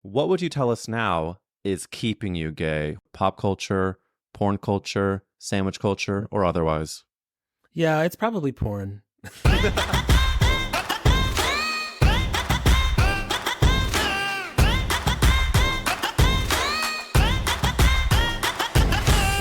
What would you tell us now is keeping you gay? Pop culture, porn culture, sandwich culture, or otherwise? Yeah, it's probably porn.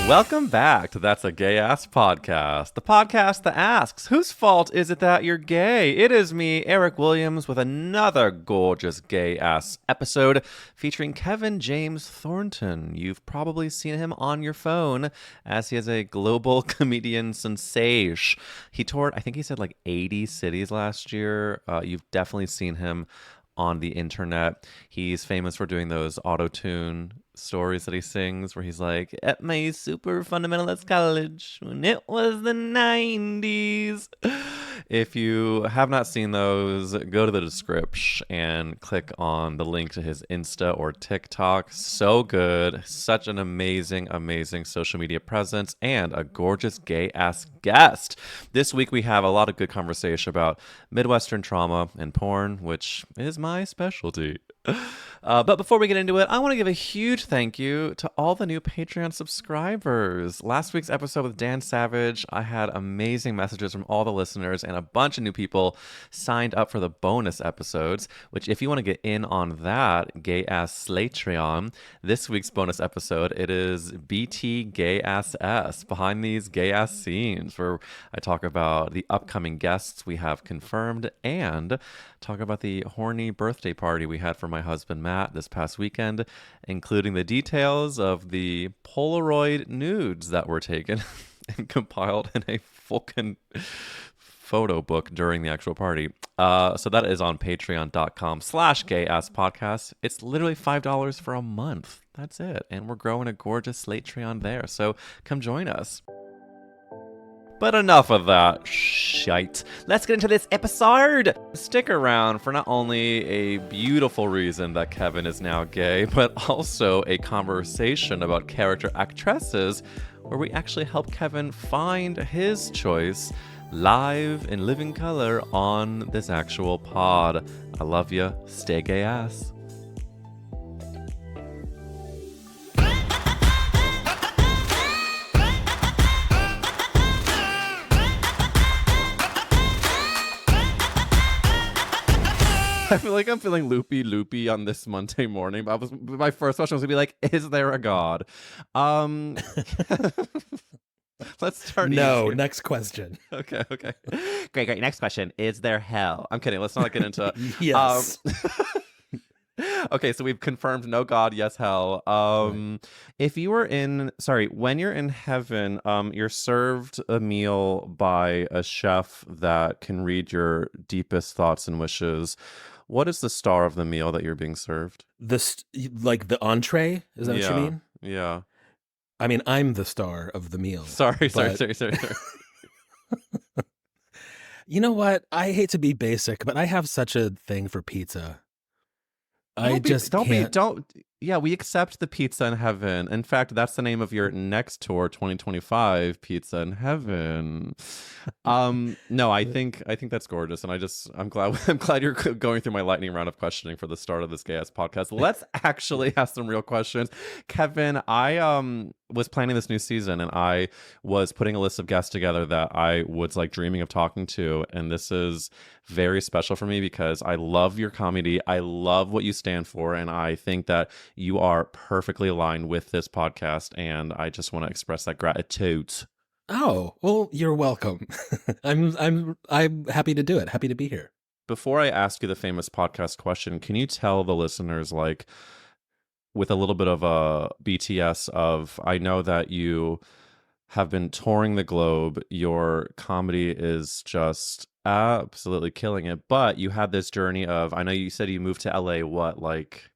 Welcome back to That's a Gay Ass Podcast, the podcast that asks, whose fault is it that you're gay? It is me, Eric Williams, with another gorgeous gay ass episode featuring Kevin James Thornton. You've probably seen him on your phone as he is a global comedian sensation. He toured, I think he said like 80 cities last year. You've definitely seen him on the internet. He's famous for doing those auto-tune stories that he sings where he's like, at my super fundamentalist college when it was the 90s. If you have not seen those, go to the description and click on the link to his Insta or TikTok. So good. Such an amazing social media presence and a gorgeous gay ass guest. This week we have a lot of good conversation about Midwestern trauma and porn, which is my specialty. But before we get into it, I want to give a huge thank you to all the new Patreon subscribers. Last week's episode with Dan Savage, I had amazing messages from all the listeners, and a bunch of new people signed up for the bonus episodes, which if you want to get in on that, Gay Ass Slatreon, this week's bonus episode, it is BT Gay Ass S, Behind These Gay Ass Scenes, where I talk about the upcoming guests we have confirmed and talk about the horny birthday party we had for my husband Matt this past weekend, including the details of the Polaroid nudes that were taken and compiled in a fucking photo book during the actual party. So that is on patreon.com/gayasspodcast. It's literally $5 for a month. That's it. And we're growing a gorgeous Slatreon there. So come join us. But enough of that shite. Let's get into this episode. Stick around for not only a beautiful reason that Kevin is now gay, but also a conversation about character actresses where we actually help Kevin find his choice live in living color on this actual pod. I love ya. Stay gay ass. I feel like I'm feeling loopy on this Monday morning. But my first question was gonna be like, is there a God? Let's start. No, easier. next question. Okay. Great. Next question. Is there hell? I'm kidding. Let's not get into Yes. Okay, so we've confirmed no God, yes hell. Right. If you were when you're in heaven, you're served a meal by a chef that can read your deepest thoughts and wishes. What is the star of the meal that you're being served? Like the entree? Is that what you mean? Yeah. I mean, I'm the star of the meal. Sorry. You know what? I hate to be basic, but I have such a thing for pizza. We accept the pizza in heaven. In fact, that's the name of your next tour, 2025, Pizza in Heaven. No, I think that's gorgeous, and I'm glad you're going through my lightning round of questioning for the start of this gay ass podcast. Let's actually ask some real questions. Kevin, I was planning this new season, and I was putting a list of guests together that I was like dreaming of talking to, and this is very special for me because I love your comedy. I love what you stand for, and I think that you are perfectly aligned with this podcast, and I just want to express that gratitude. Oh, well, you're welcome. I'm happy to do it. Happy to be here. Before I ask you the famous podcast question, can you tell the listeners, like, with a little bit of a BTS of, I know that you have been touring the globe, your comedy is just absolutely killing it, but you had this journey of, I know you said you moved to LA, like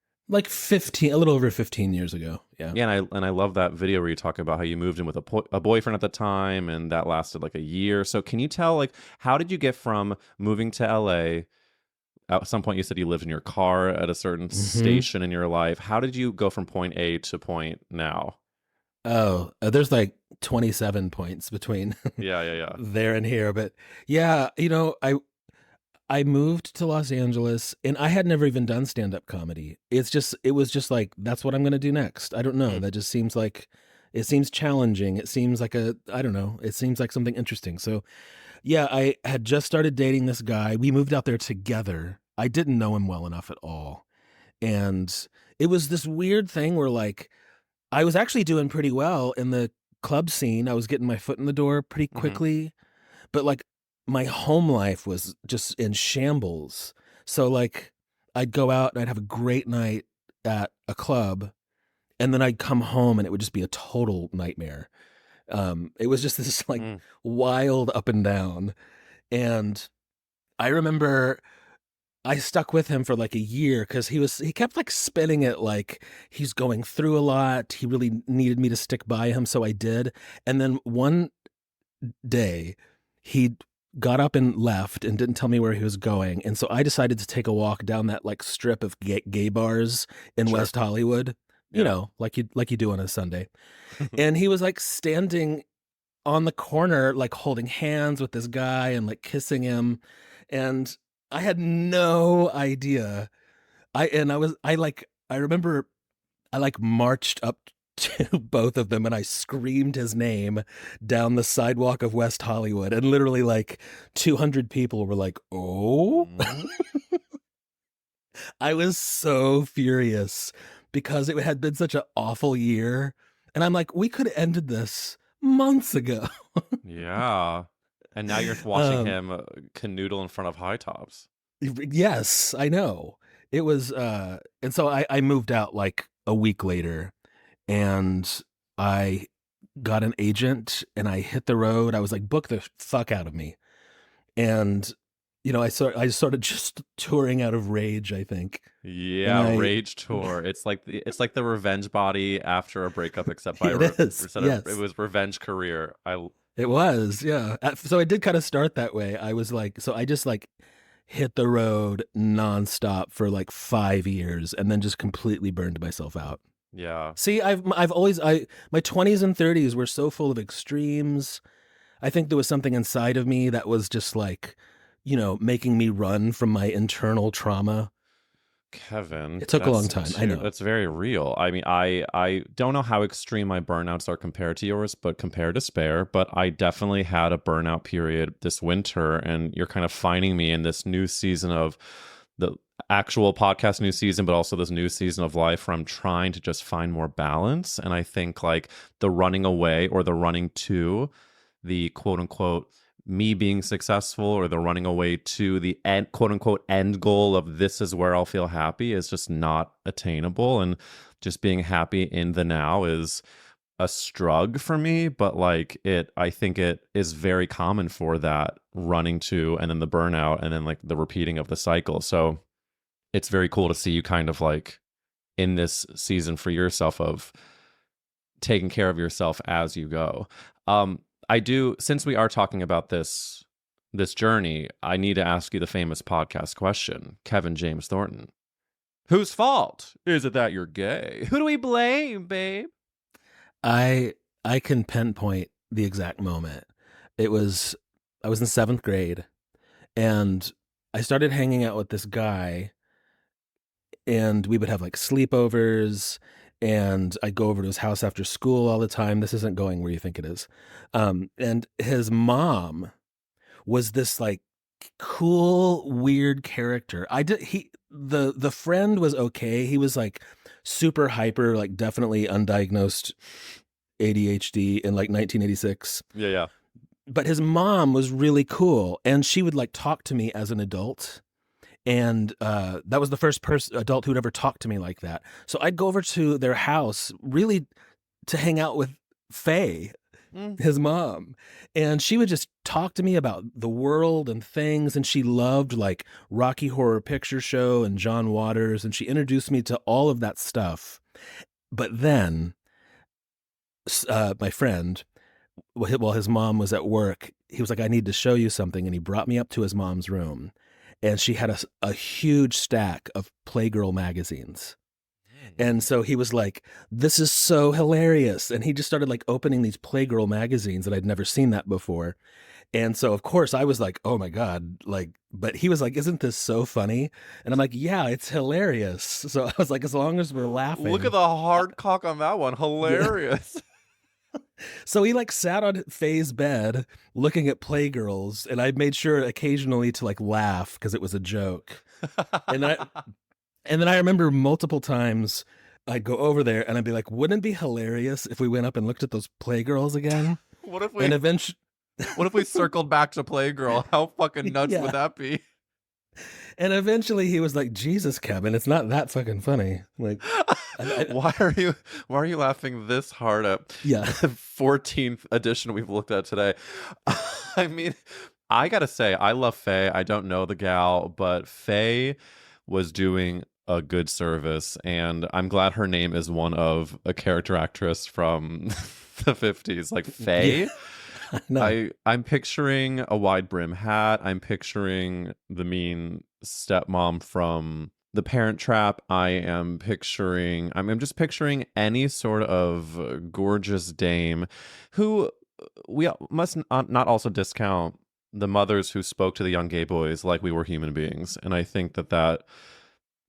15, a little over 15 years ago. Yeah, and I love that video where you talk about how you moved in with a boyfriend at the time, and that lasted like a year. So can you tell, like, how did you get from moving to LA? At some point you said you lived in your car at a certain station in your life. How did you go from point A to point now? Oh, there's like 27 points between Yeah. there and here. But yeah, you know, I I moved to Los Angeles and I had never even done stand-up comedy. It was just like, that's what I'm going to do next. I don't know. Mm. That just seems like, it seems challenging. It seems like I don't know. It seems like something interesting. So yeah, I had just started dating this guy. We moved out there together. I didn't know him well enough at all. And it was this weird thing where like, I was actually doing pretty well in the club scene. I was getting my foot in the door pretty Hmm. quickly, but like my home life was just in shambles. So like I'd go out and I'd have a great night at a club and then I'd come home and it would just be a total nightmare. It was just this like Mm. wild up and down. And I remember I stuck with him for like a year because he kept like spinning it like he's going through a lot. He really needed me to stick by him, so I did. And then one day he got up and left and didn't tell me where he was going. And so I decided to take a walk down that like strip of gay bars in Sure. West Hollywood, you Yeah. know, like you do on a Sunday. And he was like standing on the corner, like holding hands with this guy and like kissing him. And I had no idea. I remember I like marched up to both of them and I screamed his name down the sidewalk of West Hollywood. And literally like 200 people were like, oh, Mm. I was so furious because it had been such an awful year. And I'm like, we could have ended this months ago. Yeah. And now you're watching Um, him canoodle in front of high tops. yes, I know. It was, and so I moved out like a week later and I got an agent and I hit the road. I was like, book the fuck out of me. And, you know, I started just touring out of rage, I think. And Yeah, Rage Tour. It's like the revenge body after a breakup, except by it is, instead of it yes. was revenge career. It was, yeah. So I did kind of start that way. I was like, so I just like hit the road nonstop for like 5 years and then just completely burned myself out. Yeah. See, I've always my 20s and 30s were so full of extremes. I think there was something inside of me that was just like, you know, making me run from my internal trauma. Kevin, It took a long time. I know. that's very real. I mean, I don't know how extreme my burnouts are compared to yours, but compare to spare. But I definitely had a burnout period this winter, and you're kind of finding me in this new season of the actual podcast new season, but also this new season of life where I'm trying to just find more balance. And I think like the running away or the running to the quote unquote me being successful or the running away to the end, quote unquote end goal of this is where I'll feel happy is just not attainable. And just being happy in the now is a struggle for me, but like I think it is very common for that running to and then the burnout and then like the repeating of the cycle. So it's very cool to see you kind of like in this season for yourself of taking care of yourself as you go. I do, since we are talking about this journey, I need to ask you the famous podcast question. Kevin James Thornton, whose fault is it that you're gay? Who do we blame, babe? I I can pinpoint the exact moment. It was I was in 7th grade and I started hanging out with this guy and we would have like sleepovers and I'd go over to his house after school all the time. This isn't going where you think it is. And his mom was this like cool, weird character. The friend was okay. He was like super hyper, like definitely undiagnosed ADHD in like 1986. Yeah, yeah. But his mom was really cool and she would like talk to me as an adult. And that was the first adult who'd ever talked to me like that. So I'd go over to their house really to hang out with Faye, Mm. his mom. And she would just talk to me about the world and things. And she loved like Rocky Horror Picture Show and John Waters. And she introduced me to all of that stuff. But then my friend, while his mom was at work, he was like, I need to show you something. And he brought me up to his mom's room. And she had a huge stack of Playgirl magazines. And so he was like, this is so hilarious. And he just started like opening these Playgirl magazines, and I'd never seen that before. And so, of course, I was like, oh my God, like, but he was like, isn't this so funny? And I'm like, yeah, it's hilarious. So I was like, as long as we're laughing. Look at the hard cock on that one. Yeah. Hilarious. So he like sat on Faye's bed looking at Playgirls, and I made sure occasionally to like laugh because it was a joke. And then I remember multiple times I'd go over there and I'd be like, wouldn't it be hilarious if we went up and looked at those Playgirls again? What if we And eventually, What if we circled back to Playgirl? How fucking nuts Yeah. would that be? and eventually he was like, Jesus, Kevin, it's not that fucking funny. Like, Why are you laughing this hard at Yeah. the 14th edition we've looked at today? I mean, I gotta say, I love Faye. I don't know the gal, but Faye was doing a good service, and I'm glad her name is one of a character actress from the 50s. Like Faye. Yeah. No. I'm picturing a wide brim hat. I'm picturing the mean stepmom from The Parent Trap. I'm just picturing any sort of gorgeous dame who we must not also discount the mothers who spoke to the young gay boys like we were human beings. And I think that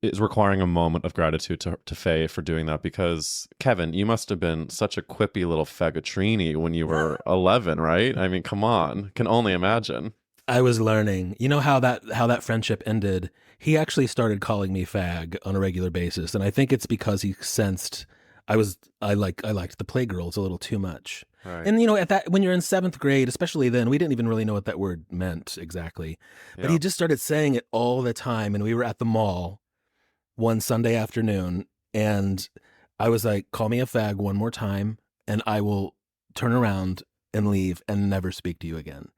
is requiring a moment of gratitude to Faye for doing that, because Kevin, you must have been such a quippy little faggotrini when you were 11, right? I mean, come on, can only imagine. I was learning. You know how that friendship ended? He actually started calling me fag on a regular basis, and I think it's because he sensed I liked the Playgirls a little too much. Right. And at that, when you're in 7th grade, especially then, we didn't even really know what that word meant exactly. But he just started saying it all the time, and we were at the mall one Sunday afternoon, and I was like, call me a fag one more time and I will turn around and leave and never speak to you again.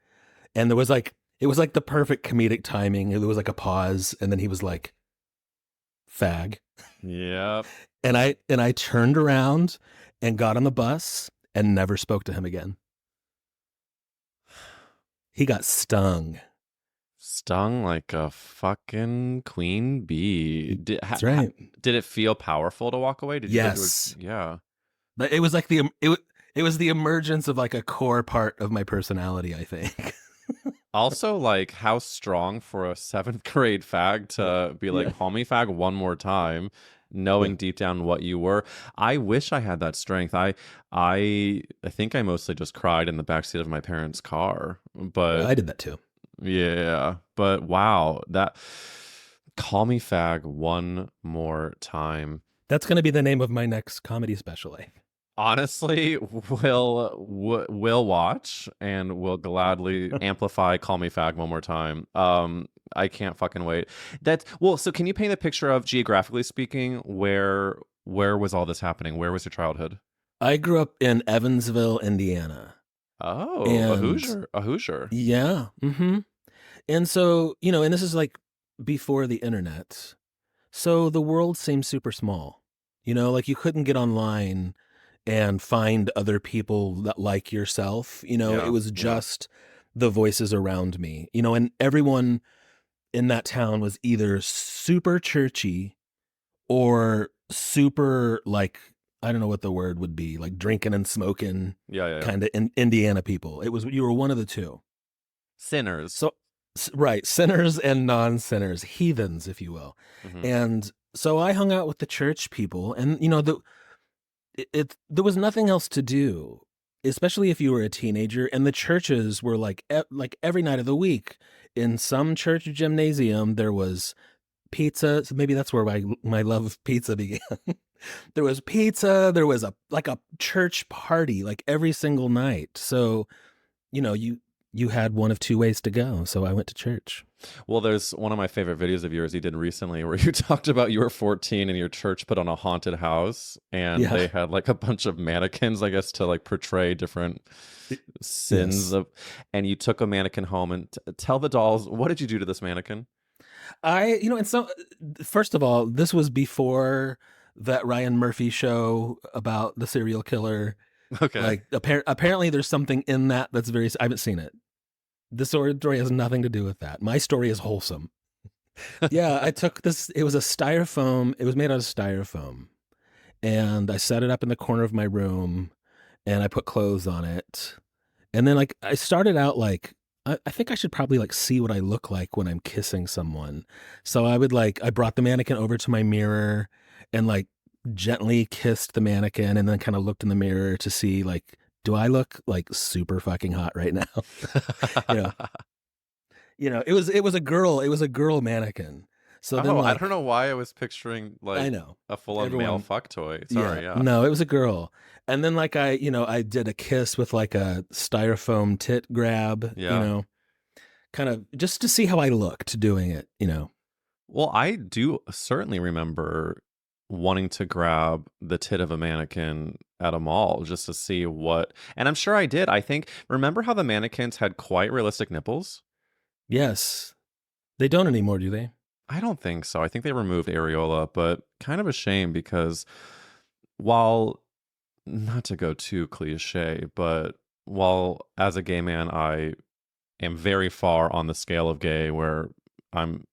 And it was like the perfect comedic timing. There was like a pause, and then he was like, fag. Yeah. And I turned around and got on the bus and never spoke to him again. He got stung. Stung like a fucking queen bee. That's right. Did it feel powerful to walk away? Yes. Yeah. But it was like it was the emergence of like a core part of my personality, I think. Also, like, how strong for a 7th grade fag to be like, call me fag one more time, knowing deep down what you were. I wish I had that strength. I think I mostly just cried in the backseat of my parents' car. But I did that too. Yeah, but wow, that call me fag one more time. That's going to be the name of my next comedy special. Honestly, we'll watch and we'll gladly amplify call me fag one more time. I can't fucking wait. So can you paint a picture of, geographically speaking, where was all this happening? Where was your childhood? I grew up in Evansville, Indiana. Oh, a Hoosier. Yeah. Mm-hmm. And so, and this is like before the internet. So the world seemed super small, like you couldn't get online and find other people that like yourself. It was just the voices around me, and everyone in that town was either super churchy or super like, I don't know what the word would be, like drinking and smoking, kind of Indiana people. You were one of the two. Sinners. So, right. Sinners and non-sinners, heathens, if you will. Mm-hmm. And so I hung out with the church people, and, there was nothing else to do, especially if you were a teenager. And the churches were like every night of the week in some church gymnasium, there was pizza. So maybe that's where my love of pizza began. There was pizza. There was a church party like every single night. So, you had one of two ways to go. So I went to church. Well, there's one of my favorite videos of yours you did recently where you talked about you were 14 and your church put on a haunted house, and they had like a bunch of mannequins, I guess, to like portray different sins of, and you took a mannequin home and tell the dolls, what did you do to this mannequin? And so first of all, this was before that Ryan Murphy show about the serial killer. Okay. Like apparently there's something in that's I haven't seen it. This story has nothing to do with that. My story is wholesome. Yeah, I took this. It was a styrofoam. It was made out of styrofoam. and I set it up in the corner of my room, and I put clothes on it. And then like I started out like I think I should probably like see what I look like when I'm kissing someone. So I brought the mannequin over to my mirror and like gently kissed the mannequin and then kind of looked in the mirror to see like, do I look like super fucking hot right now? you know, it was a girl mannequin. So then Oh, I like don't know why I was picturing I like know a full-on male everyone fuck toy. yeah Sorry, yeah. no it was a girl. And then like I did a kiss with like a styrofoam tit grab, Yeah. kind of just to see how I looked doing it. Well, I do certainly remember wanting to grab the tit of a mannequin at a mall just to see what, and I'm sure I did. I think, remember how the mannequins had quite realistic nipples? Yes. They don't anymore, do they? I don't think so. I think they removed areola, but kind of a shame because while, not to go too cliche, but while as a gay man, I am very far on the scale of gay where I'm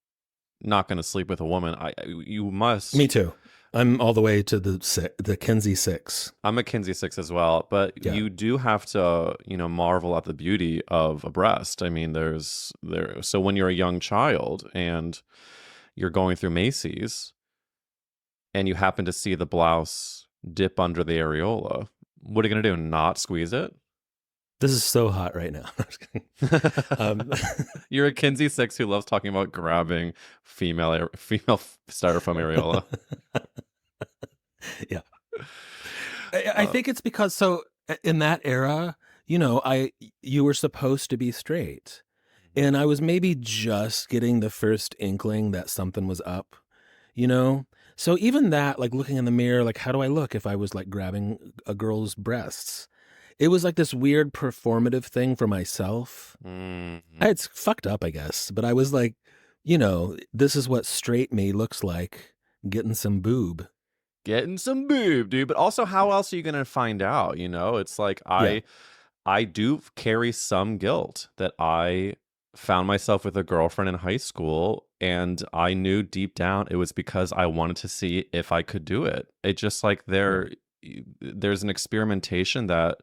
not going to sleep with a woman. You must. Me too. I'm all the way to the Kinsey 6. I'm a Kinsey 6 as well, but Yeah. you do have to, marvel at the beauty of a breast. I mean, so when you're a young child and you're going through Macy's and you happen to see the blouse dip under the areola, what are you going to do? Not squeeze it? This is so hot right now. um, You're a Kinsey 6 who loves talking about grabbing female styrofoam areola. yeah. I think it's because in that era, you were supposed to be straight. And I was maybe just getting the first inkling that something was up, you know? So even that, like looking in the mirror, like how do I look if I was like grabbing a girl's breasts? It was like this weird performative thing for myself. It's fucked up, I guess. But I was like, this is what straight me looks like, getting some boob. Getting some boob, dude. But also, how else are you going to find out? It's like I do carry some guilt that I found myself with a girlfriend in high school, and I knew deep down it was because I wanted to see if I could do it. It just like there's an experimentation that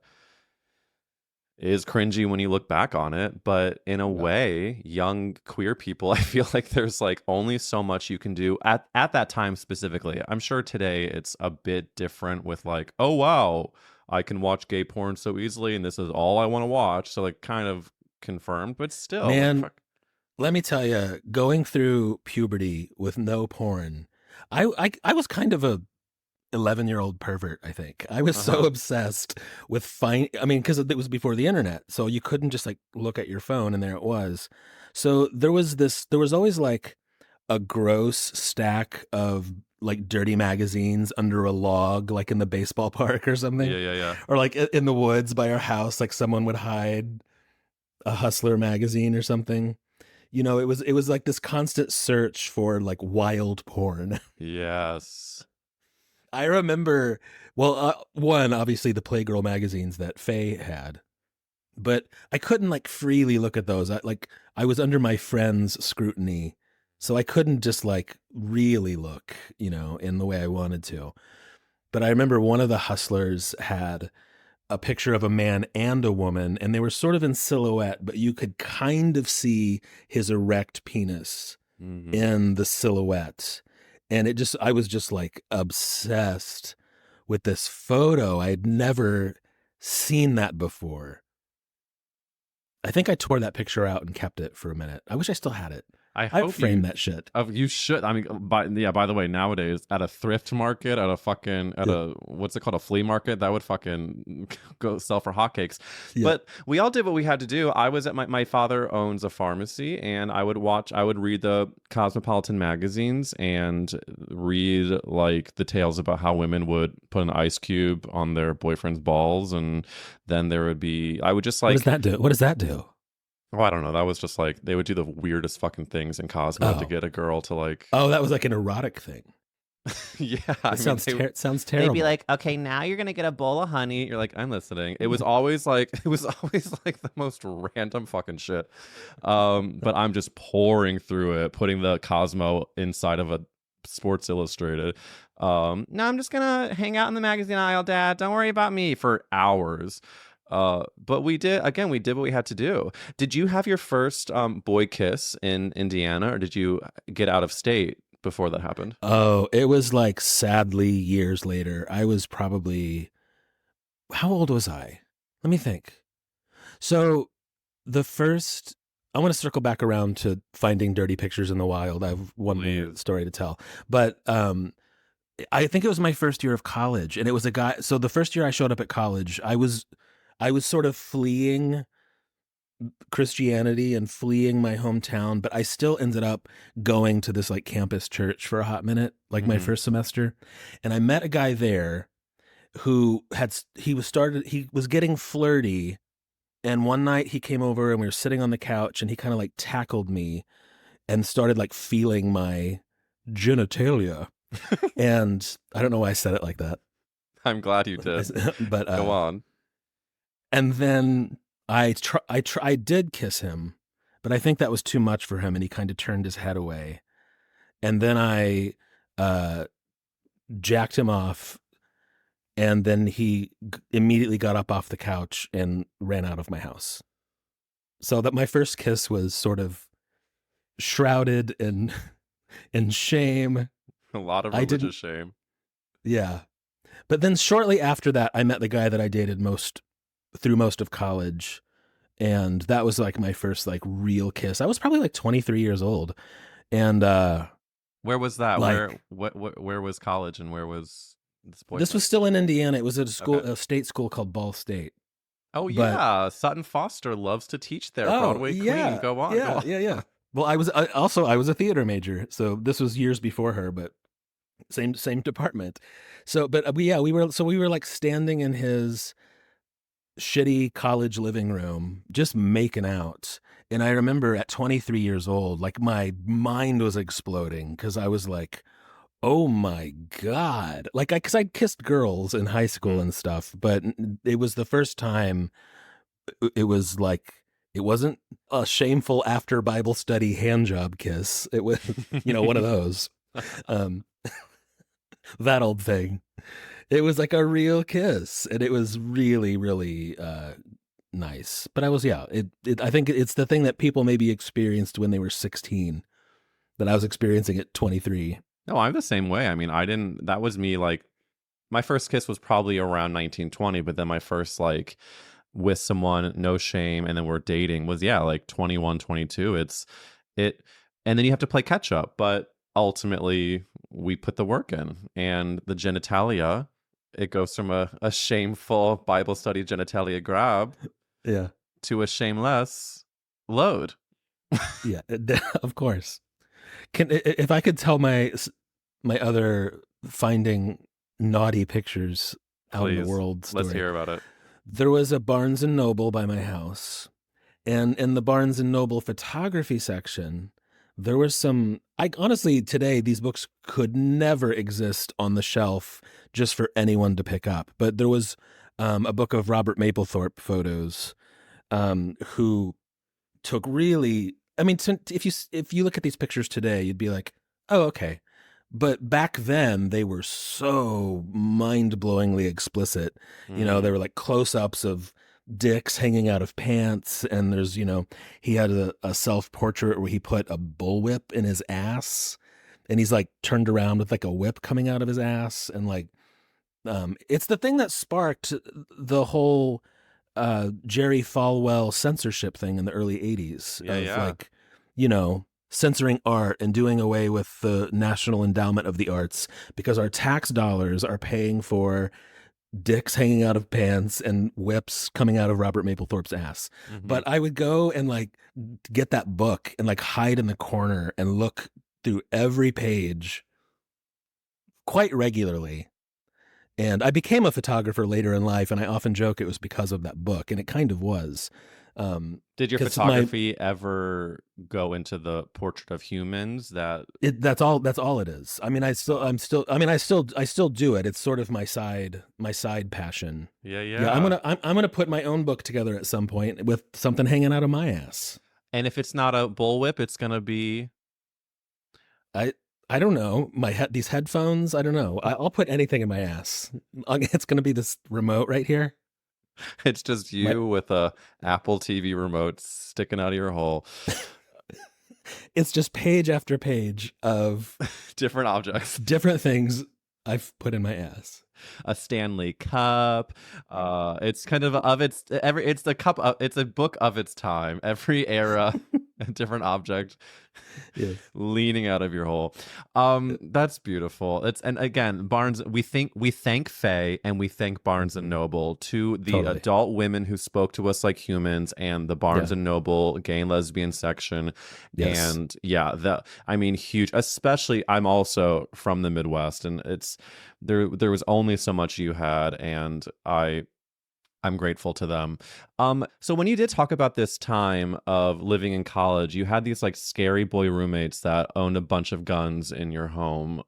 is cringy when you look back on it, but in a way, young queer people, I feel like there's like only so much you can do at that time specifically. I'm sure today it's a bit different with like, oh wow, I can watch gay porn so easily and this is all I want to watch. So like kind of confirmed, but still. Man, like, let me tell you, going through puberty with no porn, I was kind of a 11-year-old pervert, I think. I was so obsessed with because it was before the internet, so you couldn't just like look at your phone and there it was. So there was always like a gross stack of like dirty magazines under a log, like in the baseball park or something. Yeah. Or like in the woods by our house, like someone would hide a Hustler magazine or something. It was like this constant search for like wild porn. Yes. I remember, one, obviously the Playgirl magazines that Faye had, but I couldn't like freely look at those. I was under my friend's scrutiny, so I couldn't just like really look, in the way I wanted to. But I remember one of the Hustlers had a picture of a man and a woman, and they were sort of in silhouette, but you could kind of see his erect penis in the silhouette. And I was just like obsessed with this photo. I had never seen that before. I think I tore that picture out and kept it for a minute. I wish I still had it. I hope framed that shit. You should. I mean, by the way, nowadays at a thrift market, at a what's it called, a flea market, that would fucking go sell for hotcakes. Yeah. But we all did what we had to do. I was at my father owns a pharmacy, and I would read the Cosmopolitan magazines and read like the tales about how women would put an ice cube on their boyfriend's balls, and then there would be, I would just like, what does that do? Oh, I don't know. That was just like, they would do the weirdest fucking things in Cosmo to get a girl to like. Oh, that was like an erotic thing. Yeah. It sounds terrible. They'd be like, okay, now you're going to get a bowl of honey. You're like, I'm listening. It was always like the most random fucking shit. But I'm just pouring through it, putting the Cosmo inside of a Sports Illustrated. No, I'm just gonna hang out in the magazine aisle, Dad. Don't worry about me for hours. But we did what we had to do. Did you have your first boy kiss in Indiana, or did you get out of state before that happened? Oh, it was like sadly years later. I was probably, how old was I? Let me think. So the first, I want to circle back around to finding dirty pictures in the wild. I have one more Please. story to tell, but I think it was my first year of college, and it was a guy. So the first year I showed up at college, I was sort of fleeing Christianity and fleeing my hometown, but I still ended up going to this like campus church for a hot minute, like my first semester. And I met a guy there who he was getting flirty. And one night he came over and we were sitting on the couch and he kind of like tackled me and started like feeling my genitalia. And I don't know why I said it like that. I'm glad you did. But go on. And then I did kiss him, but I think that was too much for him, and he kind of turned his head away. And then I jacked him off, and then he immediately got up off the couch and ran out of my house. So that my first kiss was sort of shrouded in shame. A lot of religious shame. Yeah. But then shortly after that, I met the guy that I dated through most of college. And that was like my first like real kiss. I was probably like 23 years old. And where was that? Like, where was college, and where was this boyfriend? This was still in Indiana. It was at a state school called Ball State. Oh yeah, Sutton Foster loves to teach there. Broadway Queen. Go on. Yeah. Well, I was a theater major, so this was years before her, but same department. So, but we were like standing in his shitty college living room, just making out. And I remember at 23 years old, like my mind was exploding because I was like, oh my God. Like, because I'd kissed girls in high school and stuff, but it was the first time it was like, it wasn't a shameful after Bible study handjob kiss. It was, one of those, that old thing. It was like a real kiss, and it was really, really nice. But I think it's the thing that people maybe experienced when they were 16 that I was experiencing at 23. No, I'm the same way. I mean, that was me, like, my first kiss was probably around 1920, but then my first, like, with someone, no shame, and then we're dating was, like 21, 22. And then you have to play catch up, but ultimately we put the work in, and the genitalia, it goes from a shameful Bible study genitalia grab to a shameless load. Yeah, of course. If I could tell my other finding naughty pictures out in the world story. Let's hear about it. There was a Barnes & Noble by my house, and in the Barnes & Noble photography section, there was honestly, today, these books could never exist on the shelf just for anyone to pick up. But there was a book of Robert Mapplethorpe photos, who took really, I mean, if you look at these pictures today, you'd be like, oh, okay. But back then, they were so mind-blowingly explicit. They were like close-ups of dicks hanging out of pants, and there's, he had a self-portrait where he put a bullwhip in his ass, and he's like turned around with like a whip coming out of his ass, and like, it's the thing that sparked the whole Jerry Falwell censorship thing in the early 80s. Like, censoring art and doing away with the National Endowment of the Arts because our tax dollars are paying for dicks hanging out of pants and whips coming out of Robert Mapplethorpe's ass. But I would go and like get that book and like hide in the corner and look through every page quite regularly. And I became a photographer later in life, and I often joke it was because of that book, and it kind of was. Did your photography ever go into the portrait of humans? That's all it is. I mean, I still do it. It's sort of my side passion. Yeah. I'm gonna put my own book together at some point with something hanging out of my ass. And if it's not a bullwhip, it's gonna be. I I don't know. These headphones, I don't know. I'll put anything in my ass. It's going to be this remote right here. It's just My you with a Apple TV remote sticking out of your hole. It's just page after page of Different objects. different things I've put in my ass. A Stanley Cup. It's kind of its every. It's the cup. It's a book of its time. Every era, a different object, Yes. leaning out of your hole. That's beautiful. And again, Barnes. We thank Faye and we thank Barnes and Noble, to the Totally. adult women who spoke to us like humans, and the Barnes Yeah. and Noble gay and lesbian section. Yes. And yeah, I mean, huge. Especially, I'm also from the Midwest, and there was only so much you had, and I'm grateful to them. So when you did talk about this time of living in college, you had these like scary boy roommates that owned a bunch of guns in your home.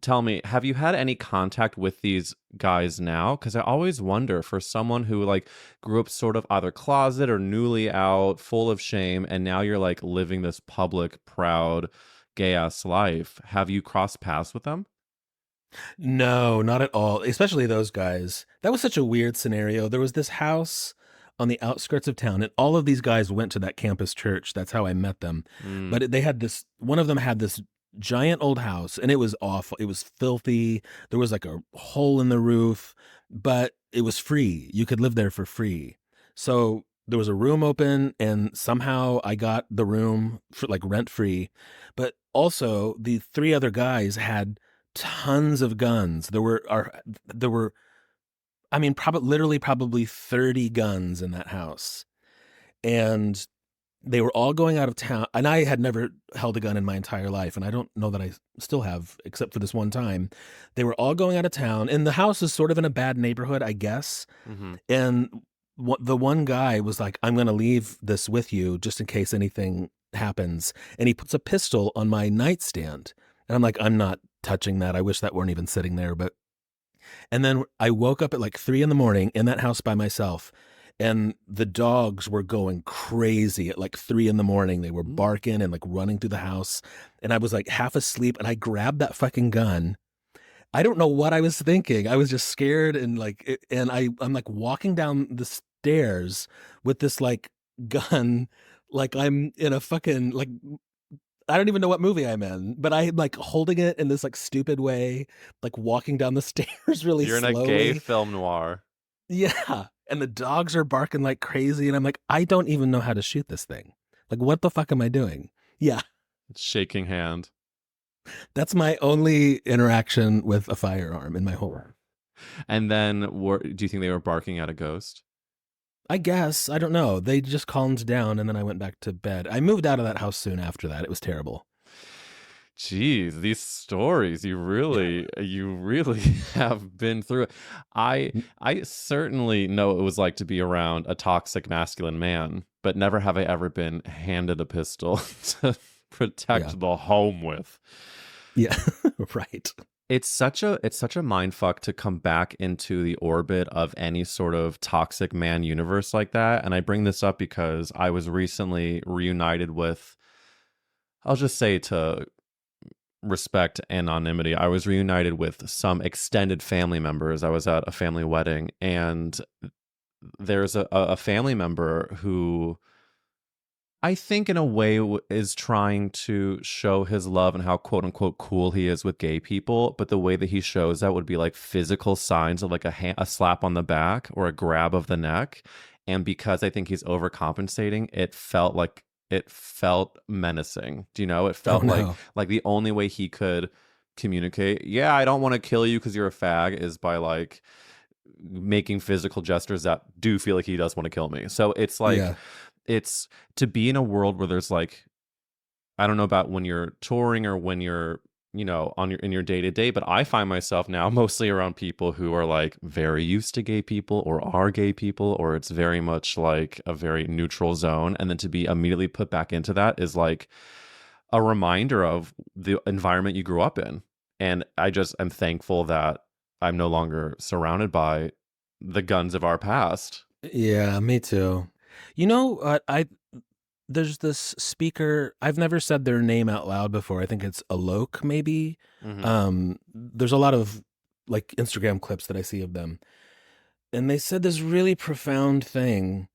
Tell me, have you had any contact with these guys now? Because I always wonder, for someone who like grew up sort of either closet or newly out, full of shame, and now you're like living this public, proud, gay ass life. Have you crossed paths with them? No, not at all. Especially those guys. That was such a weird scenario. There was this house on the outskirts of town, and all of these guys went to that campus church. That's how I met them. Mm. But they had this, one of them had this giant old house, and it was awful. It was filthy. There was like a hole in the roof, but it was free. You could live there for free. So there was a room open, and somehow I got the room for like rent free. But also, the three other guys had tons of guns. There were, I mean, probably 30 guns in that house. And they were all going out of town. And I had never held a gun in my entire life. And I don't know that I still have, except for this one time. They were all going out of town. And the house is sort of in a bad neighborhood, I guess. Mm-hmm. And the one guy was like, I'm going to leave this with you just in case anything happens. And he puts a pistol on my nightstand. And I'm like, I'm not touching that. I wish that weren't even sitting there. And then I woke up at like 3 a.m. in that house by myself, and the dogs were going crazy at like 3 a.m. They were barking and like running through the house. And I was like half asleep, and I grabbed that fucking gun. I don't know what I was thinking. I was just scared, and I'm like walking down the stairs with this like gun, like I'm in a fucking like, I don't even know what movie I'm in, but I'm like holding it in this like stupid way, like walking down the stairs really You're in slowly. a gay film noir. Yeah. And the dogs are barking like crazy. And I'm like, I don't even know how to shoot this thing. Like, what the fuck am I doing? Yeah. Shaking hand. That's my only interaction with a firearm in my whole life. And then, do you think they were barking at a ghost? I guess. I don't know. They just calmed down, and then I went back to bed. I moved out of that house soon after that. It was terrible. Jeez, these stories, you really have been through it. I certainly know what it was like to be around a toxic masculine man, but never have I ever been handed a pistol to protect the home with. Yeah, right. It's such a mind fuck to come back into the orbit of any sort of toxic man universe like that. And I bring this up because I was recently reunited with, I'll just say, to respect anonymity, I was reunited with some extended family members. I was at a family wedding, and there's a family member who I think in a way is trying to show his love and how quote unquote cool he is with gay people. But the way that he shows that would be like physical signs of like a slap on the back or a grab of the neck. And because I think he's overcompensating, it felt menacing. Do you know? It felt like the only way he could communicate, yeah, I don't want to kill you because you're a fag, is by like making physical gestures that do feel like he does want to kill me. So it's like, it's to be in a world where there's like, I don't know about when you're touring or when you're, you know, in your day to day, but I find myself now mostly around people who are like very used to gay people or are gay people, or it's very much like a very neutral zone. And then to be immediately put back into that is like a reminder of the environment you grew up in. And I just am thankful that I'm no longer surrounded by the guns of our past. Yeah, me too. You know, there's this speaker. I've never said their name out loud before. I think it's Alok, maybe. Hmm. There's a lot of like Instagram clips that I see of them. And they said this really profound thing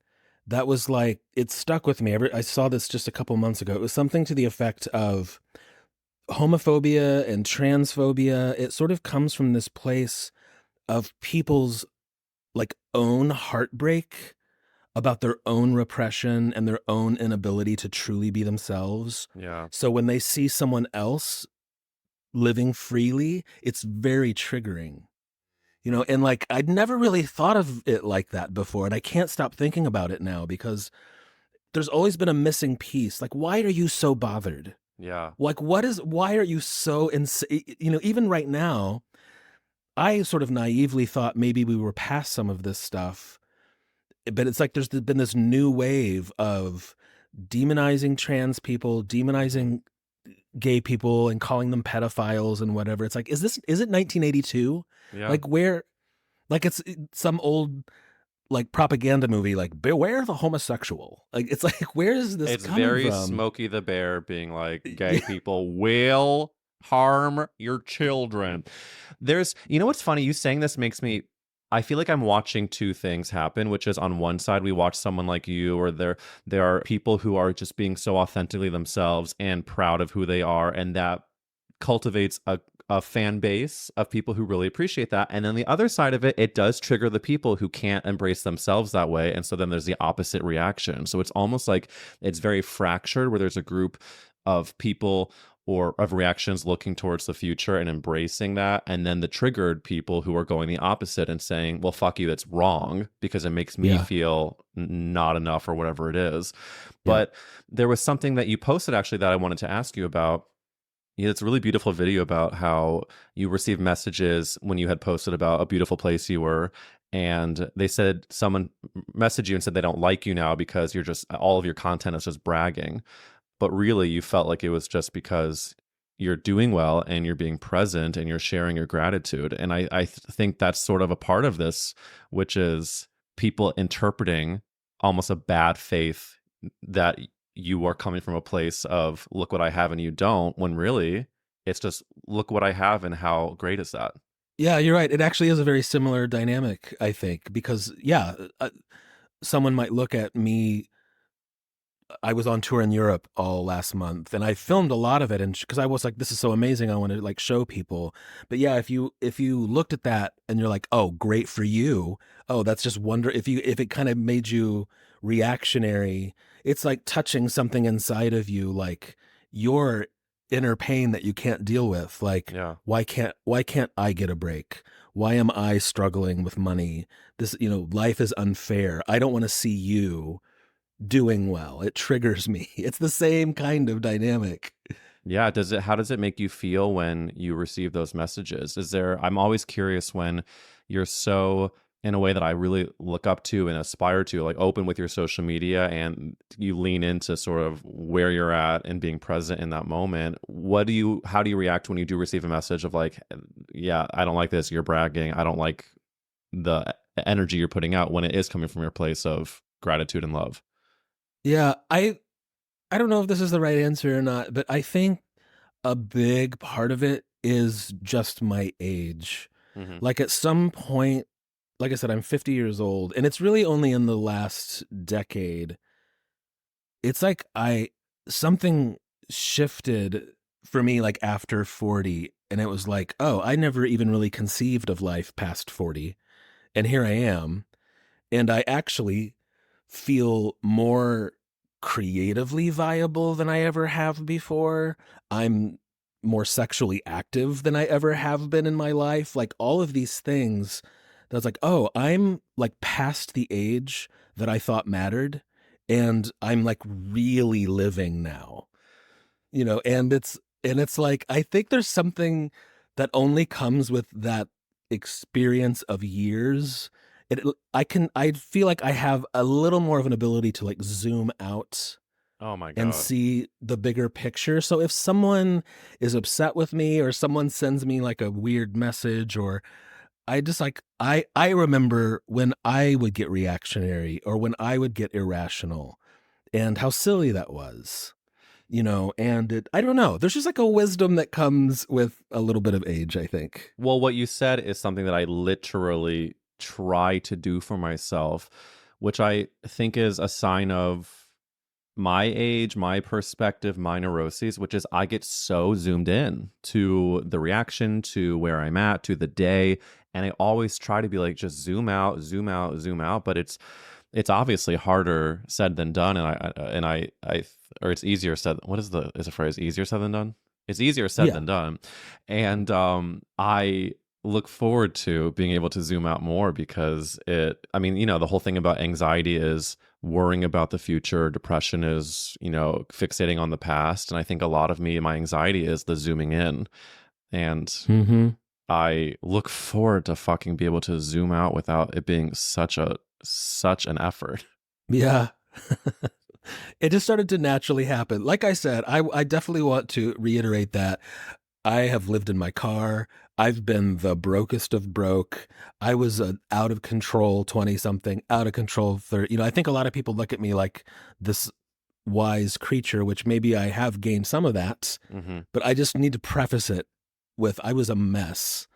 that was like, it stuck with me. I saw this just a couple months ago. It was something to the effect of homophobia and transphobia. It sort of comes from this place of people's like own heartbreak about their own repression and their own inability to truly be themselves. Yeah. So when they see someone else living freely, it's very triggering. And like I'd never really thought of it like that before, and I can't stop thinking about it now because there's always been a missing piece. Like, why are you so bothered? Yeah. Like, why are you so even right now, I sort of naively thought maybe we were past some of this stuff, but it's like there's been this new wave of demonizing trans people, demonizing gay people, and calling them pedophiles and whatever. It's like, is it 1982? Yeah. Like it's some old like propaganda movie, like beware the homosexual. Like it's like, where is this It's coming very from? Smokey the Bear being like, gay people will harm your children. What's funny? You saying this makes me, I feel like I'm watching two things happen, which is on one side, we watch someone like you, or there are people who are just being so authentically themselves and proud of who they are. And that cultivates a fan base of people who really appreciate that. And then the other side of it, it does trigger the people who can't embrace themselves that way. And so then there's the opposite reaction. So it's almost like it's very fractured, where there's a group of people or of reactions looking towards the future and embracing that. And then the triggered people who are going the opposite and saying, well, fuck you, that's wrong because it makes me Yeah. feel not enough or whatever it is. Yeah. But there was something that you posted actually that I wanted to ask you about. Yeah, it's a really beautiful video about how you received messages when you had posted about a beautiful place you were. And they said someone messaged you and said they don't like you now because you're just, all of your content is just bragging. But really, you felt like it was just because you're doing well and you're being present and you're sharing your gratitude. And I think that's sort of a part of this, which is people interpreting almost a bad faith that you are coming from a place of look what I have and you don't, when really it's just look what I have and how great is that. Yeah, you're right. It actually is a very similar dynamic, I think, because someone might look at me. I was on tour in Europe all last month, and I filmed a lot of it, and because I was like, "This is so amazing! I want to like show people." But yeah, if you looked at that and you're like, "Oh, great for you! Oh, that's just wonder." If it kind of made you reactionary, it's like touching something inside of you, like your inner pain that you can't deal with. Like, Yeah. why can't I get a break? Why am I struggling with money? This, life is unfair. I don't want to see you doing well. It triggers me. It's the same kind of dynamic. Yeah. How does it make you feel when you receive those messages? I'm always curious when you're so, in a way that I really look up to and aspire to, like open with your social media and you lean into sort of where you're at and being present in that moment. How do you react when you do receive a message of like, yeah, I don't like this, you're bragging, I don't like the energy you're putting out, when it is coming from your place of gratitude and love? Yeah, I don't know if this is the right answer or not, but I think a big part of it is just my age. Hmm. Like at some point, like I said, I'm 50 years old, and it's really only in the last decade. It's like something shifted for me like after 40, and it was like, oh, I never even really conceived of life past 40. And here I am. And I actually feel more creatively viable than I ever have before. I'm more sexually active than I ever have been in my life. Like all of these things that's like, oh, I'm like past the age that I thought mattered. And I'm like really living now, and it's like, I think there's something that only comes with that experience of years. I feel like I have a little more of an ability to like zoom out Oh my and God. see the bigger picture. So if someone is upset with me or someone sends me like a weird message, or I just like, I remember when I would get reactionary or when I would get irrational. and how silly that was, and I don't know. There's just like a wisdom that comes with a little bit of age, I think. Well, what you said is something that I literally try to do for myself, which I think is a sign of my age, my perspective, my neuroses, which is I get so zoomed in to the reaction, to where I'm at, to the day. And I always try to be like, just zoom out, zoom out, zoom out. But it's obviously harder said than done. Or it's easier said. What is the phrase? Easier said than done? It's easier said Yeah. than done. And I look forward to being able to zoom out more because the whole thing about anxiety is worrying about the future. Depression is, fixating on the past. And I think a lot of my anxiety is the zooming in. And Mm-hmm. I look forward to fucking be able to zoom out without it being such an effort. Yeah. It just started to naturally happen. Like I said, I definitely want to reiterate that I have lived in my car. I've been the brokest of broke. I was an out of control 20 something, out of control 30. I think a lot of people look at me like this wise creature, which maybe I have gained some of that, Mm-hmm. but I just need to preface it with I was a mess.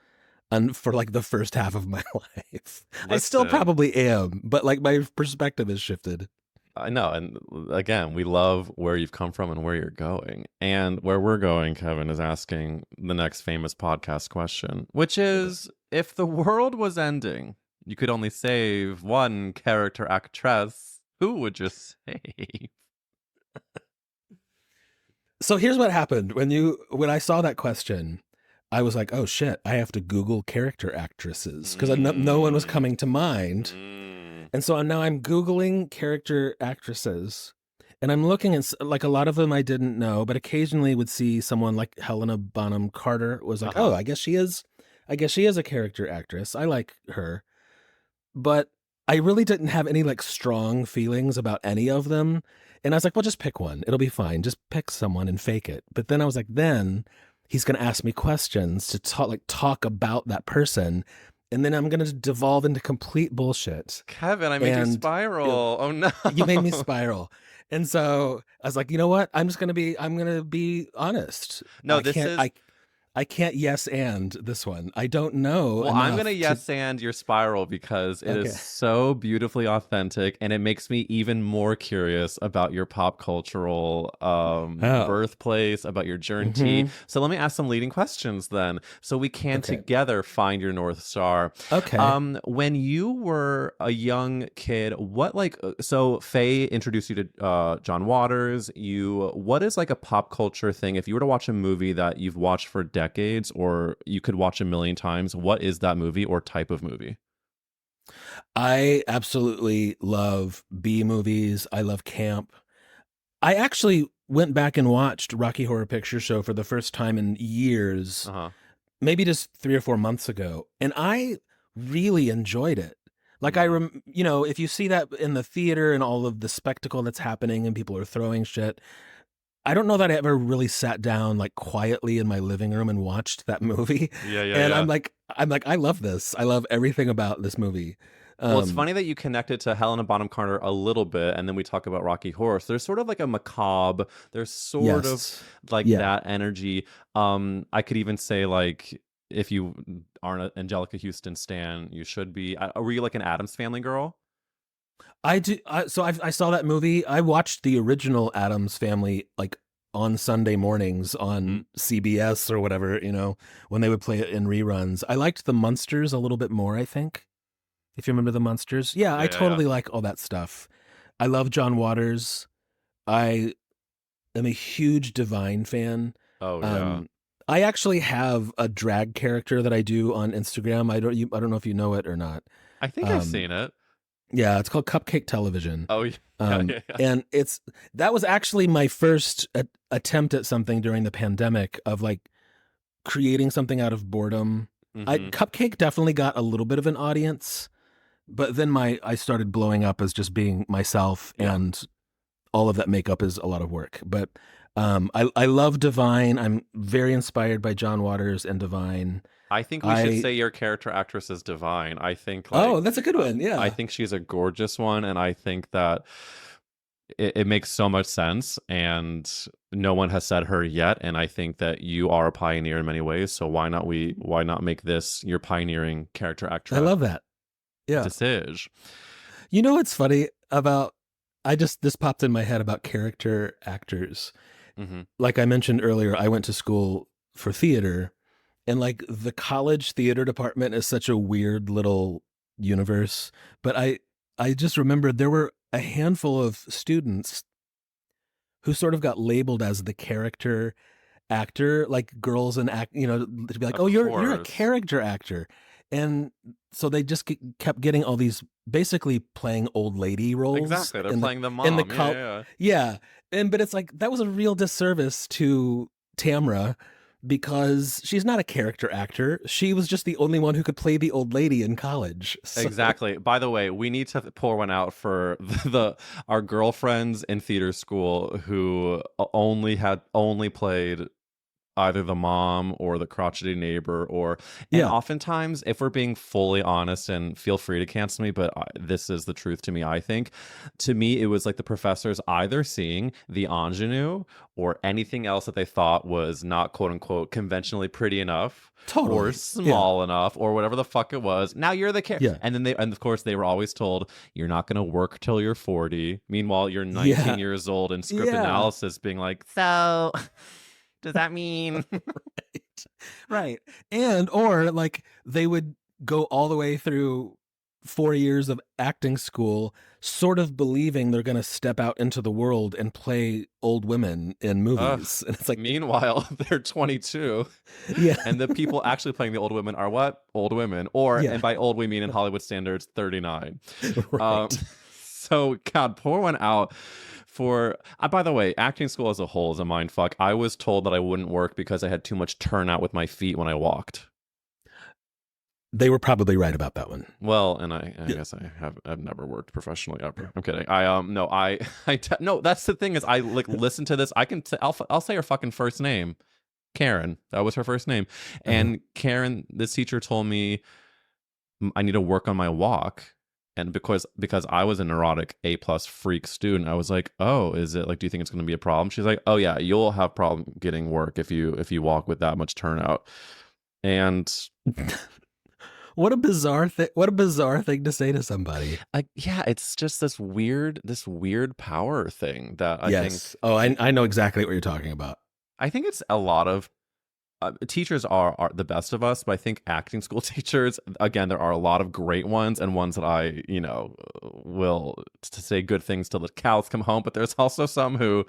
And for like the first half of my life, I still Listen. probably am, but like my perspective has shifted. I know. And again, we love where you've come from and where you're going. And where we're going, Kevin, is asking the next famous podcast question, which is if the world was ending, you could only save one character actress, who would you save? So here's what happened when I saw that question. I was like, oh shit, I have to Google character actresses because no one was coming to mind. And so now I'm Googling character actresses and I'm looking at like a lot of them I didn't know, but occasionally would see someone like Helena Bonham Carter was like, oh, I guess she is a character actress. I like her. But I really didn't have any like strong feelings about any of them. And I was like, well, just pick one. It'll be fine. Just pick someone and fake it. But then I was like, then he's going to ask me questions to talk about that person. And then I'm going to devolve into complete bullshit. Kevin, I made you spiral. Oh no. You made me spiral. And so I was like, you know what? I'm going to be honest. No, I can't yes and this one. I don't know. Well, I'm going to yes and your spiral because it is so beautifully authentic and it makes me even more curious about your pop cultural birthplace, about your journey. Mm-hmm. So let me ask some leading questions then so we can together find your North Star. Okay. When you were a young kid, so Faye introduced you to John Waters. What is like a pop culture thing? If you were to watch a movie that you've watched for decades or you could watch a million times, what is that movie or type of movie? I absolutely love B movies. I love camp. I actually went back and watched Rocky Horror Picture Show for the first time in years, maybe just 3 or 4 months ago. And I really enjoyed it. Like if you see that in the theater and all of the spectacle that's happening and people are throwing shit, I don't know that I ever really sat down like quietly in my living room and watched that movie. And I'm like, I love this. I love everything about this movie. Well, it's funny that you connected to Helena Bonham Carter a little bit, and then we talk about Rocky Horror. So there's sort of like a macabre. There's sort of like that energy. I could even say like, if you aren't an Angelica Houston stan, you should be. Were you like an Addams Family girl? I do. So I saw that movie. I watched the original Addams Family like on Sunday mornings on CBS or whatever, when they would play it in reruns. I liked the Munsters a little bit more, I think. If you remember the Munsters. Yeah, I totally like all that stuff. I love John Waters. I am a huge Divine fan. Oh, yeah. I actually have a drag character that I do on Instagram. I don't know if you know it or not. I think I've seen it. Yeah, it's called Cupcake Television. Oh, yeah. And that was actually my first attempt at something during the pandemic of like creating something out of boredom. Cupcake definitely got a little bit of an audience, but then I started blowing up as just being myself, and all of that makeup is a lot of work. But I love Divine. I'm very inspired by John Waters and Divine. I think we should say your character actress is Divine. I think that's a good one. Yeah. I think she's a gorgeous one. And I think that it makes so much sense, and no one has said her yet. And I think that you are a pioneer in many ways. So why not make this your pioneering character I actress love that. Yeah. decision? You know what's funny about this popped in my head about character actors. Mm-hmm. Like I mentioned earlier, I went to school for theater, and like the college theater department is such a weird little universe. But I just remember there were a handful of students who sort of got labeled as the character actor, like girls and to be like, Of oh, you're a course. character actor. And so they just kept getting all these basically playing old lady roles. Exactly. They're in playing the in the mom. Yeah. yeah. And but it's like that was a real disservice to Tamra because she's not a character actor. She was just the only one who could play the old lady in college. So, Exactly. By the way, we need to pour one out for our girlfriends in theater school who only played either the mom or the crotchety neighbor, and yeah. oftentimes, if we're being fully honest, and feel free to cancel me, but this is the truth to me. I think, to me, it was like the professors either seeing the ingenue or anything else that they thought was not quote unquote conventionally pretty enough. Totally. Or small enough, or whatever the fuck it was. Now you're the character. Yeah. And of course, they were always told, you're not going to work till you're 40. Meanwhile, you're 19 years old in script analysis being like, so does that mean? Right. And or like they would go all the way through 4 years of acting school sort of believing they're going to step out into the world and play old women in movies. And it's like, meanwhile, they're 22. yeah. And the people actually playing the old women are what? Old women. Or, and by old we mean in Hollywood standards, 39. Right. So God, pour one out for by the way, acting school as a whole is a mind fuck. I was told that I wouldn't work because I had too much turnout with my feet when I walked. They were probably right about that one. Well, and I guess I've never worked professionally ever. I'm kidding. No, that's the thing is I like listen to this. I'll say her fucking first name, Karen. That was her first name, and Karen, this teacher told me I need to work on my walk. And because I was a neurotic A+ freak student, I was like, oh, is it like, do you think it's going to be a problem? She's like, oh yeah, you'll have problem getting work if you walk with that much turnout. And what a bizarre thing to say to somebody. Yeah, it's just this weird power thing that I think. Oh, I know exactly what you're talking about. I think it's a lot of teachers are the best of us, but I think acting school teachers, again, there are a lot of great ones and ones that I, will to say good things till the cows come home. But there's also some who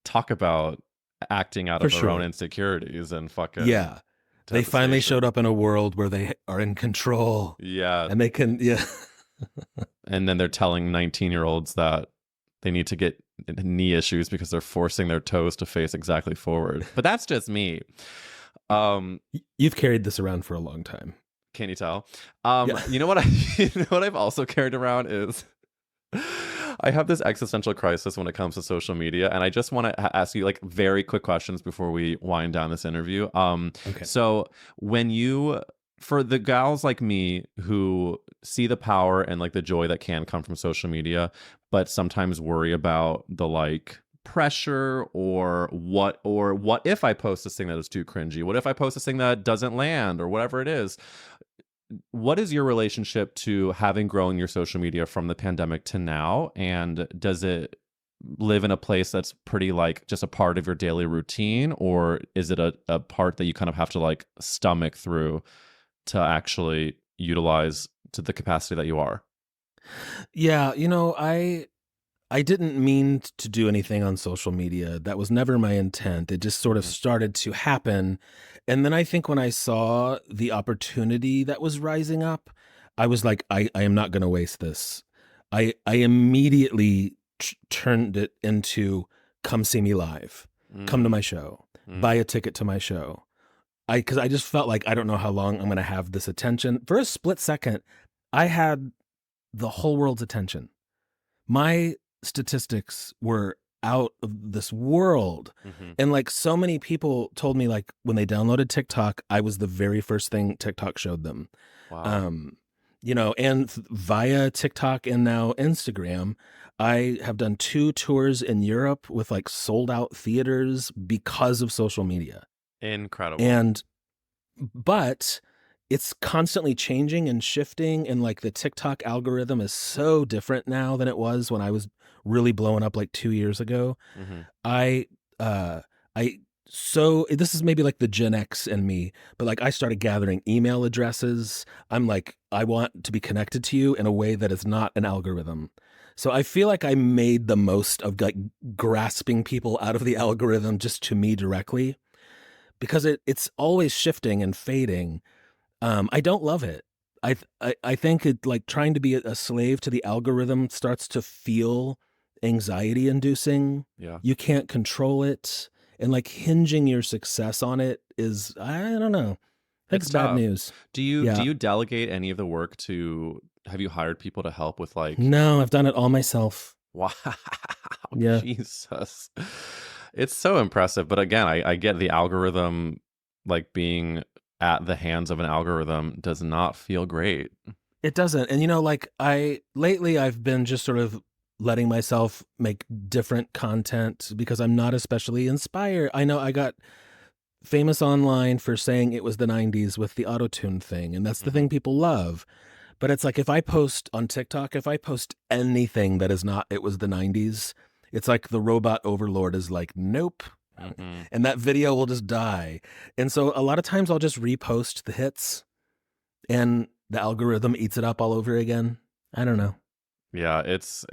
talk about acting out of their own insecurities and fucking They finally showed up in a world where they are in control. Yeah, and they can and then they're telling 19-year-olds that they need to get knee issues because they're forcing their toes to face exactly forward. But that's just me. You've carried this around for a long time. Can you tell? You know what I've also carried around is I have this existential crisis when it comes to social media, and I just want to ask you like very quick questions before we wind down this interview. Okay. So for the gals like me who see the power and like the joy that can come from social media, but sometimes worry about the like pressure or what if I post this thing that is too cringy? What if I post this thing that doesn't land or whatever it is? What is your relationship to having grown your social media from the pandemic to now? And does it live in a place that's pretty like just a part of your daily routine, or is it a part that you kind of have to like stomach through to actually utilize to the capacity that you are? Yeah, I didn't mean to do anything on social media. That was never my intent. It just sort of started to happen. And then I think when I saw the opportunity that was rising up, I was like, I am not going to waste this. I immediately turned it into come see me live, come to my show, buy a ticket to my show. Because I just felt like I don't know how long I'm going to have this attention. For a split second, I had the whole world's attention. My statistics were out of this world. And like so many people told me like when they downloaded TikTok, I was the very first thing TikTok showed them. Wow. and via TikTok and now Instagram, I have done 2 tours in Europe with like sold out theaters because of social media. Incredible. But it's constantly changing and shifting, and like the TikTok algorithm is so different now than it was when I was really blowing up like 2 years ago. Mm-hmm. So this is maybe like the Gen X in me, but like I started gathering email addresses. I'm like, I want to be connected to you in a way that is not an algorithm. So I feel like I made the most of like grasping people out of the algorithm just to me directly, because it's always shifting and fading. I don't love it. I think it, like, trying to be a slave to the algorithm starts to feel anxiety inducing. Yeah. You can't control it. And like hinging your success on it is, I don't know. That's bad tough. news. Do you delegate any of the work to, have you hired people to help with like? No, I've done it all myself. Wow. Yeah. Jesus. It's so impressive. But again, I get the algorithm, like being at the hands of an algorithm does not feel great. It doesn't. And like lately I've been just sort of letting myself make different content because I'm not especially inspired. I know I got famous online for saying it was the 90s with the auto-tune thing, and that's the thing people love. But it's like, if I post on TikTok, if I post anything that is not it was the 90s, it's like the robot overlord is like, nope. And that video will just die. And so a lot of times I'll just repost the hits and the algorithm eats it up all over again. I don't know. Yeah, it's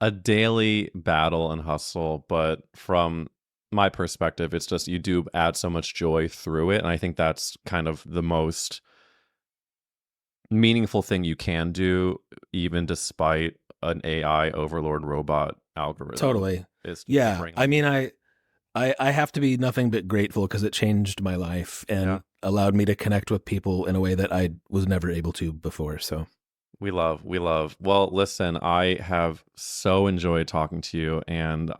a daily battle and hustle, but from my perspective, it's just you do add so much joy through it, and I think that's kind of the most meaningful thing you can do, even despite an AI overlord robot algorithm. Totally. Yeah. I mean, I have to be nothing but grateful because it changed my life and allowed me to connect with people in a way that I was never able to before. So we love. Well, listen, I have so enjoyed talking to you, and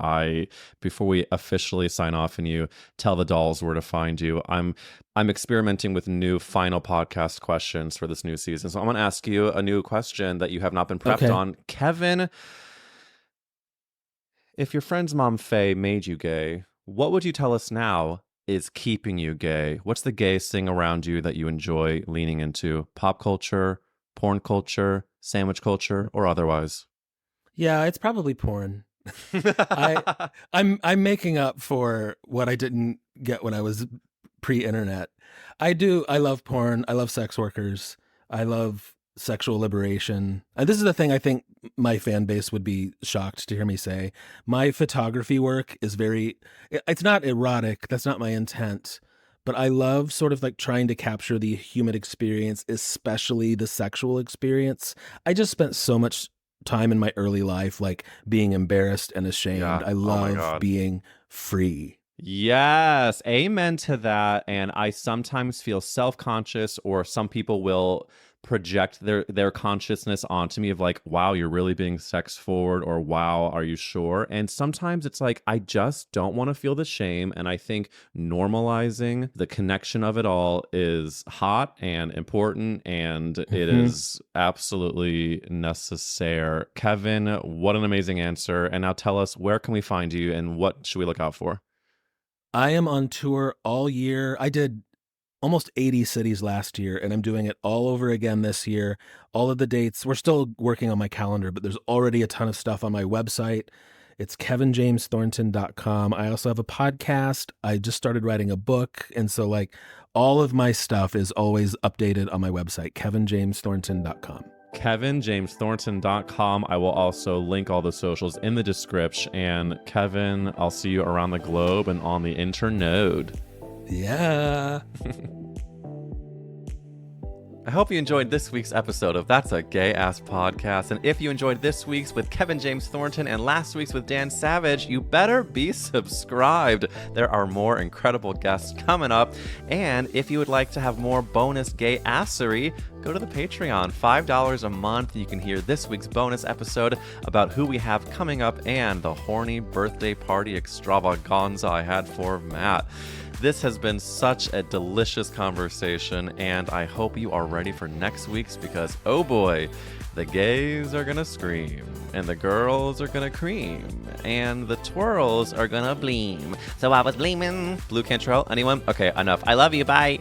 before we officially sign off and you tell the dolls where to find you, I'm experimenting with new final podcast questions for this new season. So I'm going to ask you a new question that you have not been prepped on. Kevin, if your friend's mom Faye made you gay, what would you tell us now is keeping you gay? What's the gayest thing around you that you enjoy leaning into? Pop culture, porn culture, sandwich culture, or otherwise? Yeah, it's probably porn. I'm making up for what I didn't get when I was pre-internet. I love porn. I love sex workers. I love sexual liberation. And this is the thing I think my fan base would be shocked to hear me say. My photography work is it's not erotic. That's not my intent. But I love sort of like trying to capture the human experience, especially the sexual experience. I just spent so much time in my early life like being embarrassed and ashamed. Yeah. I love being free. Yes, amen to that. And I sometimes feel self-conscious, or some people will project their consciousness onto me of like, wow, you're really being sex forward, or wow, are you sure? And sometimes it's like, I just don't want to feel the shame. And I think normalizing the connection of it all is hot and important, and it is absolutely necessary. Kevin, what an amazing answer. And now tell us, where can we find you and what should we look out for? I am on tour all year. I did almost 80 cities last year, and I'm doing it all over again this year. All of the dates, we're still working on my calendar, but there's already a ton of stuff on my website. It's kevinjamesthornton.com. I also have a podcast. I just started writing a book. And so like all of my stuff is always updated on my website, kevinjamesthornton.com. kevinjamesthornton.com. I will also link all the socials in the description. And Kevin, I'll see you around the globe and on the internode. Yeah. I hope you enjoyed this week's episode of That's a Gay Ass Podcast. And if you enjoyed this week's with Kevin James Thornton and last week's with Dan Savage, you better be subscribed. There are more incredible guests coming up. And if you would like to have more bonus gay assery, go to the Patreon. $5 a month. You can hear this week's bonus episode about who we have coming up and the horny birthday party extravaganza I had for Matt. This has been such a delicious conversation, and I hope you are ready for next week's because, oh boy, the gays are gonna scream, and the girls are gonna cream, and the twirls are gonna bleam. So I was bleaming. Blue Cantrell, anyone? Okay, enough. I love you. Bye.